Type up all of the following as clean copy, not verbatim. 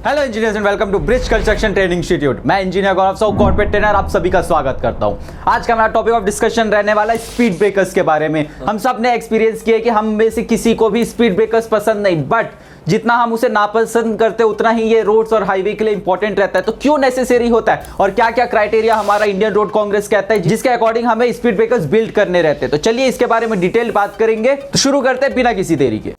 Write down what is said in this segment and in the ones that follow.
Hello engineers and welcome to bridge construction training institute. मैं engineer Gaurav Sahu, corporate trainer, आप सभी का स्वागत करता हूं। आज का हमारा टॉपिक ऑफ डिस्कशन रहने वाला है स्पीड ब्रेकर्स के बारे में। हम सब ने एक्सपीरियंस किया कि हम में से किसी को भी स्पीड ब्रेकर्स पसंद नहीं, बट जितना हम उसे नापसंद करते उतना ही ये रोड्स और हाईवे के लिए इंपॉर्टेंट रहता है। तो क्यों नेसेसरी होता है और क्या क्या क्राइटेरिया हमारा इंडियन रोड कांग्रेस कहता है जिसके अकॉर्डिंग हमें स्पीड ब्रेकर्स बिल्ड करने रहते हैं। तो चलिए इसके बारे में डिटेल बात करेंगे। तो शुरू करते हैं बिना किसी देरी के।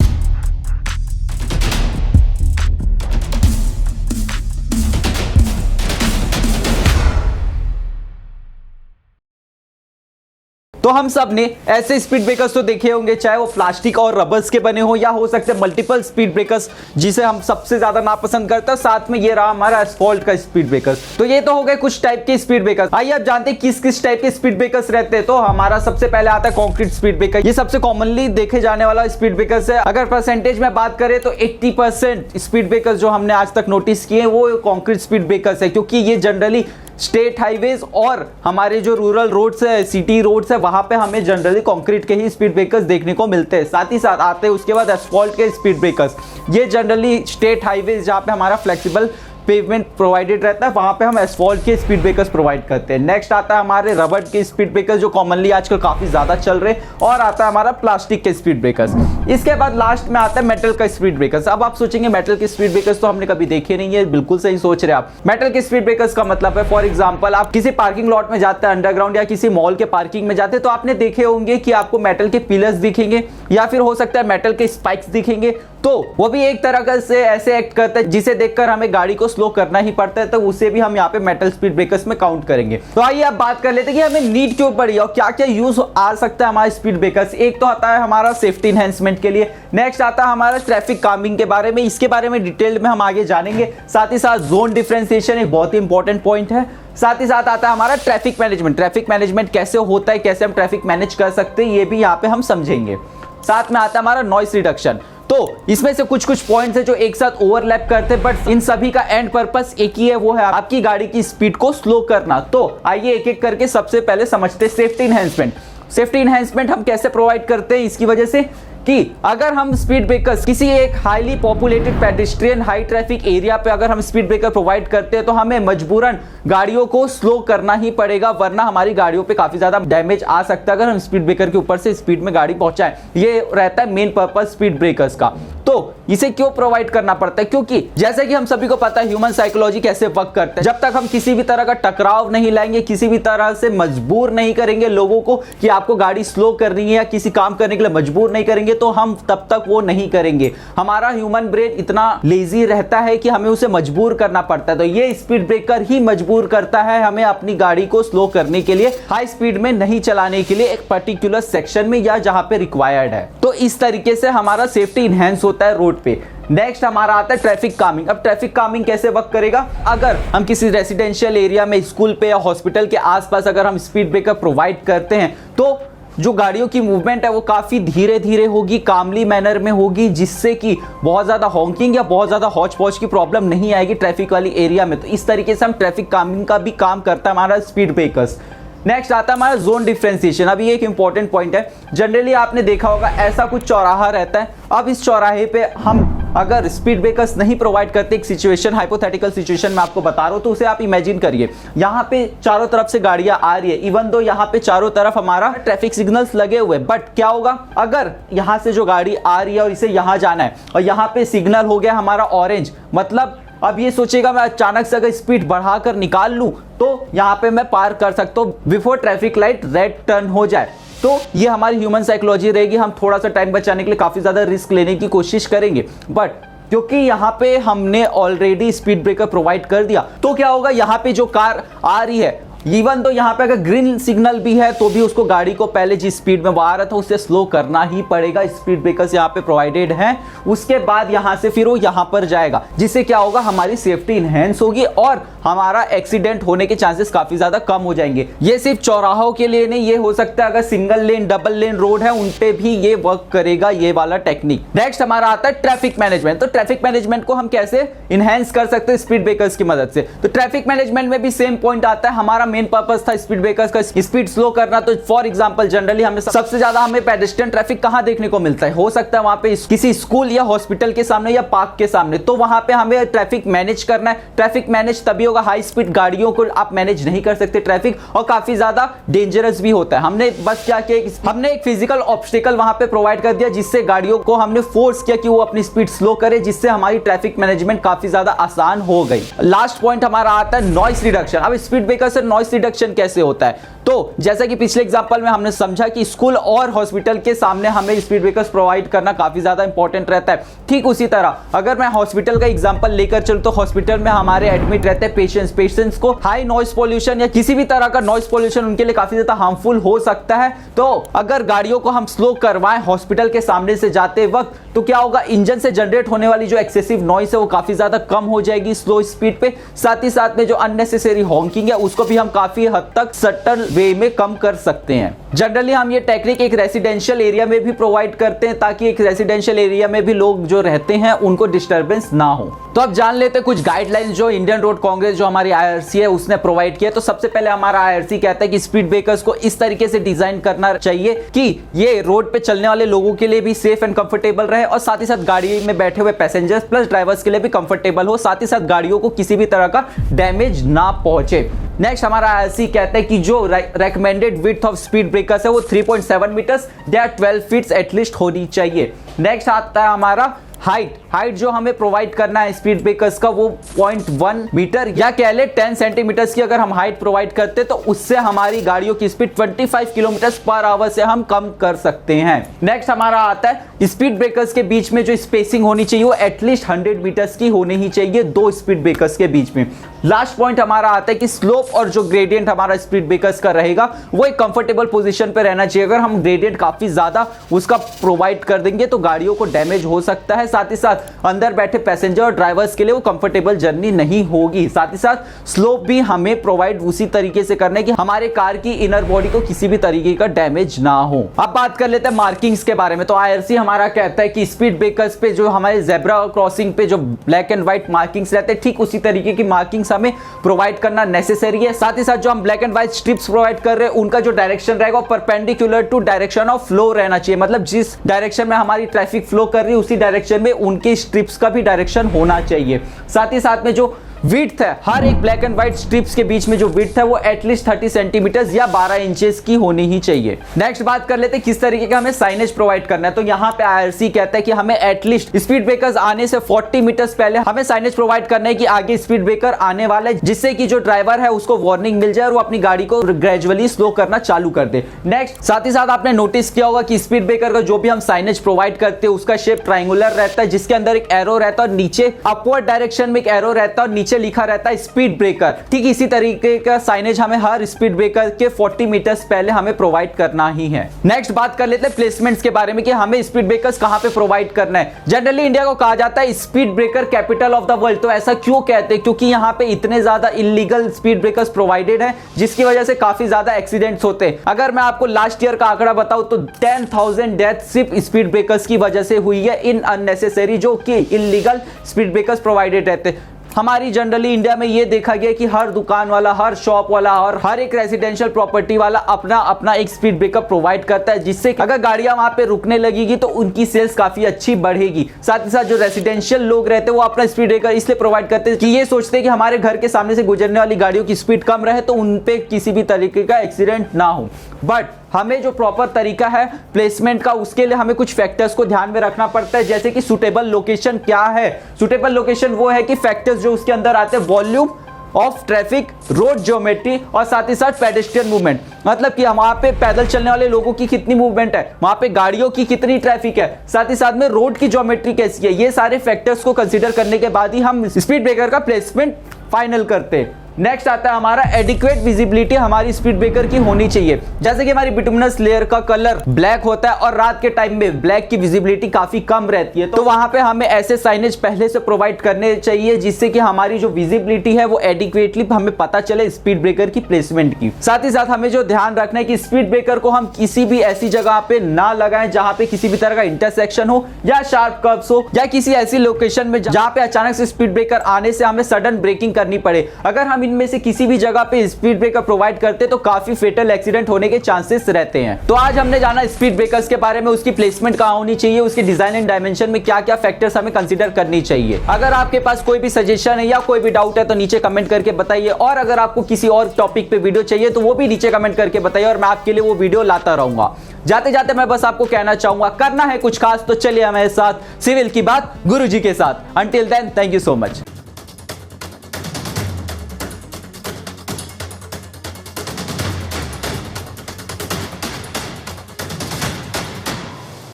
तो हम सब ने ऐसे स्पीड ब्रेकर्स तो देखे होंगे, चाहे वो प्लास्टिक और रबर्स के बने हो या हो सकते हैं मल्टीपल स्पीड ब्रेकर्स जिसे हम सबसे ज्यादा नापसंद करते हैं। साथ में ये रहा हमारा एस्फॉल्ट का स्पीड ब्रेकर्स। तो ये तो हो गए कुछ टाइप के स्पीड ब्रेकर्स। आइए अब जानते हैं किस किस टाइप के स्पीड ब्रेकर्स रहते हैं। तो हमारा सबसे पहले आता है कंक्रीट स्पीड ब्रेकर। ये सबसे कॉमनली देखे जाने वाला स्पीड ब्रेकर्स है। अगर परसेंटेज में बात करें तो 80% स्पीड ब्रेकर्स जो हमने आज तक नोटिस किए वो कंक्रीट स्पीड ब्रेकर्स है, क्योंकि ये जनरली स्टेट हाईवेज और हमारे जो रूरल रोड्स है, सिटी रोड्स है, वहां पे हमें जनरली कंक्रीट के ही स्पीड ब्रेकर्स देखने को मिलते हैं। साथ ही साथ आते हैं उसके बाद एस्फॉल्ट के स्पीड ब्रेकर्स। ये जनरली स्टेट हाईवेज जहां पे हमारा फ्लेक्सिबल पेवमेंट प्रोवाइडेड रहता है वहां पे हम एस्फॉल्ट के स्पीड ब्रेकर्स प्रोवाइड करते हैं। नेक्स्ट आता है हमारे रबर के स्पीड ब्रेकर्स जो कॉमनली आजकल काफी ज्यादा चल रहे हैं, और आता है हमारा प्लास्टिक के स्पीड ब्रेकर्स। इसके बाद लास्ट में आता है मेटल का स्पीड ब्रेकर्स। अब आप सोचेंगे मेटल के स्पीड ब्रेकर्स तो हमने कभी देखे नहीं है। बिल्कुल सही सोच रहे हैं आप। मेटल के स्पीड ब्रेकर्स का मतलब है, फॉर एग्जाम्पल आप किसी पार्किंग लॉट में जाते हैं अंडरग्राउंड या किसी मॉल के पार्किंग में जाते हैं तो आपने देखे होंगे कि आपको मेटल के पिलर्स दिखेंगे या फिर हो सकता है मेटल के स्पाइक्स दिखेंगे। तो वो भी एक तरह से ऐसे एक्ट करता है जिसे देखकर हमें गाड़ी को स्लो करना ही पड़ता है, तो उसे भी हम यहाँ पे मेटल स्पीड ब्रेकर्स में काउंट करेंगे। तो आइए अब बात कर लेते हैं कि हमें नीड क्यों पड़ी और क्या क्या यूज आ सकता है हमारे स्पीड ब्रेकर्स। एक तो आता है हमारा सेफ्टी एनहेंसमेंट के लिए। नेक्स्ट आता है हमारा ट्रैफिक कामिंग के बारे में। इसके बारे में डिटेल में हम आगे जानेंगे। साथ ही साथ जोन डिफरेंशिएशन एक बहुत ही इंपॉर्टेंट पॉइंट है। साथ ही साथ आता है हमारा ट्रैफिक मैनेजमेंट। ट्रैफिक मैनेजमेंट कैसे होता है, कैसे हम ट्रैफिक मैनेज कर सकते हैं, ये भी यहाँ पे हम समझेंगे। साथ में आता है हमारा नॉइस रिडक्शन। तो इसमें से कुछ कुछ पॉइंट्स है जो एक साथ ओवरलैप करते हैं, बट इन सभी का एंड पर्पस एक ही है, वो है आपकी गाड़ी की स्पीड को स्लो करना। तो आइए एक एक करके सबसे पहले समझते हैं सेफ्टी एनहेंसमेंट। सेफ्टी एनहेंसमेंट हम कैसे प्रोवाइड करते हैं, इसकी वजह से कि अगर हम स्पीड ब्रेकर्स किसी एक highly populated pedestrian high traffic area पे अगर हम स्पीड ब्रेकर प्रोवाइड करते हैं तो हमें मजबूरन गाड़ियों को स्लो करना ही पड़ेगा, वरना हमारी गाड़ियों पे काफी ज्यादा डैमेज आ सकता है अगर हम स्पीड ब्रेकर के ऊपर से स्पीड में गाड़ी पहुंचाएं। ये रहता है मेन पर्पस स्पीड ब्रेकर्स का। तो इसे क्यों प्रोवाइड करना पड़ता है, क्योंकि जैसे कि हम सभी को पता है ह्यूमन साइकोलॉजी कैसे वर्क करता है। जब तक हम किसी भी तरह का टकराव नहीं लाएंगे, किसी भी तरह से मजबूर नहीं करेंगे लोगों को कि आपको गाड़ी स्लो करनी है या किसी काम करने के लिए मजबूर नहीं करेंगे, तो हम तब तक वो नहीं करेंगे। हमारा ह्यूमन ब्रेन इतना लेजी रहता है कि हमें उसे मजबूर करना पड़ता है। तो ये स्पीड ब्रेकर ही मजबूर करता है हमें अपनी गाड़ी को स्लो करने के लिए, हाई स्पीड में नहीं चलाने के लिए एक पर्टिकुलर सेक्शन में या जहां पे रिक्वायर्ड है। तो इस तरीके से हमारा सेफ्टी इनहेंस होता है रोड पे। नेक्स्ट हमारा आता है ट्रैफिक कामिंग। अब ट्रैफिक कामिंग कैसे वर्क करेगा, अगर हम किसी रेसिडेंशियल एरिया में, स्कूल पे या हॉस्पिटल के आसपास अगर हम स्पीड ब्रेकर प्रोवाइड करते हैं तो जो गाड़ियों की मूवमेंट है वो काफी धीरे धीरे होगी, कामली मैनर में होगी, जिससे कि बहुत ज्यादा हॉकिंग या बहुत ज्यादा हौच पौच की प्रॉब्लम नहीं आएगी ट्रैफिक वाली एरिया में। तो इस तरीके से हम ट्रैफिक कामिंग का भी काम करता है हमारा स्पीड ब्रेकर्स। नेक्स्ट आता है हमारा जोन डिफरेंशिएशन। अभी एक इंपॉर्टेंट पॉइंट है, जनरली आपने देखा होगा ऐसा कुछ चौराहा रहता है। अब इस चौराहे पे हम अगर स्पीड ब्रेकर्स नहीं प्रोवाइड करते, एक सिचुएशन, हाइपोथेटिकल सिचुएशन में आपको बता रहा हूं, तो उसे आप इमेजिन करिए यहाँ पे चारों तरफ से गाड़ियां आ रही है, इवन दो यहाँ पे चारों तरफ हमारा ट्रैफिक सिग्नल्स लगे हुए, बट क्या होगा अगर यहाँ से जो गाड़ी आ रही है और इसे यहाँ जाना है और यहाँ पे सिग्नल हो गया हमारा ऑरेंज, मतलब अब ये सोचेगा मैं अचानक से अगर स्पीड बढ़ाकर निकाल लूं तो यहाँ पे मैं पार कर सकता हूँ before traffic light red turn हो जाए। तो ये हमारी ह्यूमन साइकोलॉजी रहेगी, हम थोड़ा सा टाइम बचाने के लिए काफी ज्यादा रिस्क लेने की कोशिश करेंगे, बट क्योंकि यहाँ पे हमने ऑलरेडी स्पीड ब्रेकर प्रोवाइड कर दिया तो क्या होगा, यहाँ पे जो कार आ रही है, इवन तो यहाँ पे अगर ग्रीन सिग्नल भी है तो भी उसको गाड़ी को पहले जिस स्पीड में वो आ रहा था उससे स्लो करना ही पड़ेगा। स्पीड ब्रेकर्स यहाँ पे प्रोवाइडेड हैं, उसके बाद यहाँ से फिर वो यहाँ पर जाएगा, जिससे क्या होगा हमारी सेफ्टी इनहेंस होगी और हमारा एक्सीडेंट होने के चांसेस काफी ज्यादा कम हो जाएंगे। ये सिर्फ चौराहों के लिए नहीं, ये हो सकता है अगर single lane double lane road है उन पे भी ये वर्क करेगा ये वाला टेक्निक। नेक्स्ट हमारा आता है ट्रैफिक मैनेजमेंट। तो ट्रैफिक मैनेजमेंट को हम कैसे इनहेंस कर सकते हैं स्पीड ब्रेकर्स की मदद से। तो ट्रैफिक मैनेजमेंट में भी सेम पॉइंट आता है, हमारा मेन पर्पस था स्पीड ब्रेकर्स का, स्पीड स्लो करना। तो फॉर एग्जांपल जनरली हमें सबसे ज्यादा हमें पेडेस्ट्रियन ट्रैफिक कहां देखने को मिलता है, हो सकता है वहां पे किसी स्कूल या हॉस्पिटल के सामने या पार्क के सामने। तो वहां पे हमें ट्रैफिक मैनेज करना है। ट्रैफिक मैनेज तभी होगा, हाई स्पीड गाड़ियों को आप मैनेज नहीं कर सकते ट्रैफिक, और काफी ज्यादा डेंजरस भी होता है। हमने बस क्या किया, हमने एक फिजिकल ऑब्स्टिकल वहां पे प्रोवाइड कर दिया, जिससे गाड़ियों को हमने फोर्स किया कि वो अपनी स्पीड स्लो करे, जिससे हमारी ट्रैफिक मैनेजमेंट काफी ज्यादा आसान हो गई। लास्ट पॉइंट हमारा आता है नॉइस रिडक्शन। अब स्पीड ब्रेकर से नॉइस रिडक्शन कैसे होता है, तो जैसा कि पिछले एग्जांपल में हमने समझा कि स्कूल और हॉस्पिटल के सामने हमें स्पीड ब्रेकर्स प्रोवाइड करना काफी ज्यादा इंपॉर्टेंट रहता है। ठीक उसी तरह अगर मैं हॉस्पिटल का एग्जांपल लेकर चलूं तो हॉस्पिटल में हमारे एडमिट रहते हैं पेशेंट्स को हाई नॉइस पोल्यूशन या किसी भी तरह का नॉइस पोल्यूशन उनके लिए काफी ज्यादा हार्मफुल हो सकता है। तो अगर गाड़ियों को हम स्लो करवाएं हॉस्पिटल के सामने से जाते वक्त, तो क्या होगा, इंजन से जनरेट होने वाली जो एक्सेसिव नॉइस है वो काफी ज्यादा कम हो जाएगी स्लो स्पीड पे। साथ ही साथ में जो अननेसेसरी हॉकिंग है उसको भी हम काफी हद तक सटल वे में कम कर सकते हैं। जनरली हम ये टेक्निक एक रेसिडेंशियल एरिया में भी प्रोवाइड करते हैं, ताकि एक रेसिडेंशियल एरिया में भी लोग जो रहते हैं उनको डिस्टर्बेंस ना हो। तो अब जान लेते हैं कुछ गाइडलाइंस जो इंडियन रोड कांग्रेस जो हमारी IRC है उसने प्रोवाइड किया। तो सबसे पहले हमारा IRC कहता है कि स्पीड ब्रेकर्स को इस तरीके से डिजाइन करना चाहिए कि ये रोड पे चलने वाले लोगों के लिए भी सेफ एंड कंफर्टेबल रहे, और साथ ही साथ गाड़ी में बैठे हुए पैसेंजर्स प्लस ड्राइवर्स के लिए भी कंफर्टेबल हो, साथ ही साथ गाड़ियों को किसी भी तरह का डैमेज ना पहुंचे। नेक्स्ट हमारा IRC कहता है कि जो recommended width of speed breakers है वो 3.7 मीटर्स या 12 फीट एटलीस्ट होनी चाहिए। नेक्स्ट आता है हमारा हाइट जो हमें प्रोवाइड करना है स्पीड ब्रेकर्स का वो 0.1 मीटर या कह ले 10 सेंटीमीटर्स की अगर हम हाइट प्रोवाइड करते तो उससे हमारी गाड़ियों की स्पीड 25 किलोमीटर पर आवर से हम कम कर सकते हैं। नेक्स्ट हमारा आता है स्पीड ब्रेकर्स के बीच में जो स्पेसिंग होनी चाहिए वो एटलीस्ट 100 मीटर्स की होनी ही चाहिए दो स्पीड ब्रेकर्स के बीच में। लास्ट पॉइंट हमारा आता है कि स्लोप और जो ग्रेडियंट हमारा स्पीड ब्रेकर्स का रहेगा वो एक कंफर्टेबल पोजीशन पे रहना चाहिए। अगर हम ग्रेडियंट काफी ज्यादा उसका प्रोवाइड कर देंगे तो गाड़ियों को डैमेज हो सकता है, साथ ही साथ अंदर बैठे पैसेंजर और ड्राइवर्स के लिए वो कंफर्टेबल जर्नी नहीं होगी। साथ ही साथ स्लोप भी हमें प्रोवाइड उसी तरीके से करना है कि हमारे कार की इनर बॉडी को किसी भी तरीके का डैमेज ना हो। अब बात कर लेते हैं मार्किंग्स के बारे में। तो IRC हमारा कहता है कि स्पीड ब्रेकर्स पे जो हमारे जेब्रा क्रॉसिंग पे जो ब्लैक एंड व्हाइट मार्किंग्स रहते हैं ठीक उसी तरीके की मार्किंग्स हमें प्रोवाइड करना नेसेसरी है। साथ ही साथ जो हम black and white strips provide कर रहे हैं उनका जो डायरेक्शन रहेगा perpendicular to direction of flow रहना चाहिए, मतलब जिस डायरेक्शन में हमारी ट्रैफिक फ्लो कर रही है उसी डायरेक्शन में उनकी स्ट्रिप्स का भी डायरेक्शन होना चाहिए। साथ ही साथ में जो विड्थ है हर एक ब्लैक एंड व्हाइट स्ट्रिप्स के बीच में जो विड्थ है वो एटलीस्ट 30 सेंटीमीटर या 12 इंचेस की होनी ही चाहिए। नेक्स्ट बात कर लेते हैं किस तरीके का हमें साइनेज प्रोवाइड करना है। तो यहाँ पे IRC कहता है कि हमें एटलीस्ट स्पीड ब्रेकर्स आने से 40 मीटर्स पहले हमें साइनेज प्रोवाइड करना है कि आगे स्पीड ब्रेकर आने वाला है, जिससे कि जो ड्राइवर है उसको वार्निंग मिल जाए और वो अपनी गाड़ी को ग्रेजुअली स्लो करना चालू कर दे। नेक्स्ट साथ ही साथ आपने नोटिस किया होगा कि स्पीड ब्रेकर का जो भी हम साइनेज प्रोवाइड करते हैं उसका शेप ट्राइंगुलर रहता है, जिसके अंदर एक एरो रहता है और नीचे अपवर्ड डायरेक्शन में एक एरो रहता है और नीचे लिखा रहता है स्पीड ब्रेकर। ठीक इसी तरीके का साइनेज हमें हर स्पीड ब्रेकर के 40 मीटर्स पहले हमें प्रोवाइड करना ही है। नेक्स्ट बात कर लेते हैं प्लेसमेंट्स के बारे में कि हमें स्पीड ब्रेकर्स कहां पे प्रोवाइड करना है। जनरली इंडिया को कहा जाता है speed breaker capital of the world. तो ऐसा क्यों कहते हैं, क्योंकि यहां पे इतने ज्यादा इलीगल स्पीड ब्रेकर्स प्रोवाइडेड है जिसकी वजह से काफी ज्यादा एक्सीडेंट्स होते हैं। अगर मैं आपको लास्ट ईयर का आंकड़ा बताऊं तो 10,000 डेथ सिर्फ स्पीड ब्रेकर्स की वजह से हुई है, इन अननेसेसरी जो कि इलीगल स्पीड ब्रेकर्स प्रोवाइडेड रहते हैं। हमारी जनरली इंडिया में ये देखा गया कि हर दुकान वाला, हर शॉप वाला और हर एक रेजिडेंशियल प्रॉपर्टी वाला अपना अपना एक स्पीड ब्रेकर प्रोवाइड करता है, जिससे अगर गाड़ियां वहां पे रुकने लगेगी तो उनकी सेल्स काफी अच्छी बढ़ेगी। साथ ही साथ जो रेजिडेंशियल लोग रहते हैं वो अपना स्पीड ब्रेकर इसलिए प्रोवाइड करते हैं कि ये सोचते हैं कि हमारे घर के सामने से गुजरने वाली गाड़ियों की स्पीड कम रहे तो उन पे किसी भी तरीके का एक्सीडेंट ना हो। बट हमें जो प्रॉपर तरीका है प्लेसमेंट का उसके लिए हमें कुछ फैक्टर्स को ध्यान में रखना पड़ता है, जैसे कि सुटेबल लोकेशन क्या है। सुटेबल लोकेशन वो है कि फैक्टर्स जो उसके अंदर आते हैं volume of traffic, road geometry और साथ ही साथ पेडेस्ट्रियन मूवमेंट, मतलब कि वहां पे पैदल चलने वाले लोगों की कितनी मूवमेंट है, वहां पे गाड़ियों की कितनी ट्रैफिक है, साथ ही साथ में रोड की ज्योमेट्री कैसी है। ये सारे फैक्टर्स को कंसीडर करने के बाद ही हम स्पीड ब्रेकर का प्लेसमेंट फाइनल करते हैं। नेक्स्ट आता है हमारा एडिक्वेट विजिबिलिटी हमारी स्पीड ब्रेकर की होनी चाहिए। जैसे कि हमारी बिटुमिनस लेयर का कलर ब्लैक होता है और रात के टाइम में ब्लैक की विजिबिलिटी काफी कम रहती है, तो वहां पे हमें ऐसे साइनेज पहले से प्रोवाइड करने चाहिए जिससे कि हमारी जो विजिबिलिटी है वो एडिक्वेटली हमें पता चले स्पीड ब्रेकर की प्लेसमेंट की। साथ ही साथ हमें जो ध्यान रखना है कि स्पीड ब्रेकर को हम किसी भी ऐसी जगह पे ना लगाएं जहां पे किसी भी तरह का इंटरसेक्शन हो या शार्प कर्व्स हो या किसी ऐसी लोकेशन में जहां पे अचानक से स्पीड ब्रेकर आने से हमें सडन ब्रेकिंग करनी पड़े। अगर हम इनमें से किसी भी जगह पे स्पीड ब्रेकर प्रोवाइड करते तो काफी फेटल एक्सीडेंट होने के चांसेस रहते हैं। तो आज हमने जाना स्पीड ब्रेकर्स के बारे में, उसकी प्लेसमेंट कहां होनी चाहिए, उसके डिजाइन एंड डायमेंशन में क्या क्या फैक्टर्स हमें कंसीडर करनी चाहिए। अगर आपके पास कोई भी सजेशन है या कोई भी डाउट है तो नीचे कमेंट करके बताइए, और अगर आपको किसी और टॉपिक पे वीडियो चाहिए तो वो भी नीचे कमेंट करके बताइए और मैं आपके लिए वो वीडियो लाता रहूंगा। जाते जाते मैं बस आपको कहना चाहूंगा, करना है कुछ खास तो चलिए हमारे साथ सिविल की बात गुरुजी के साथ। Until then, thank you so much.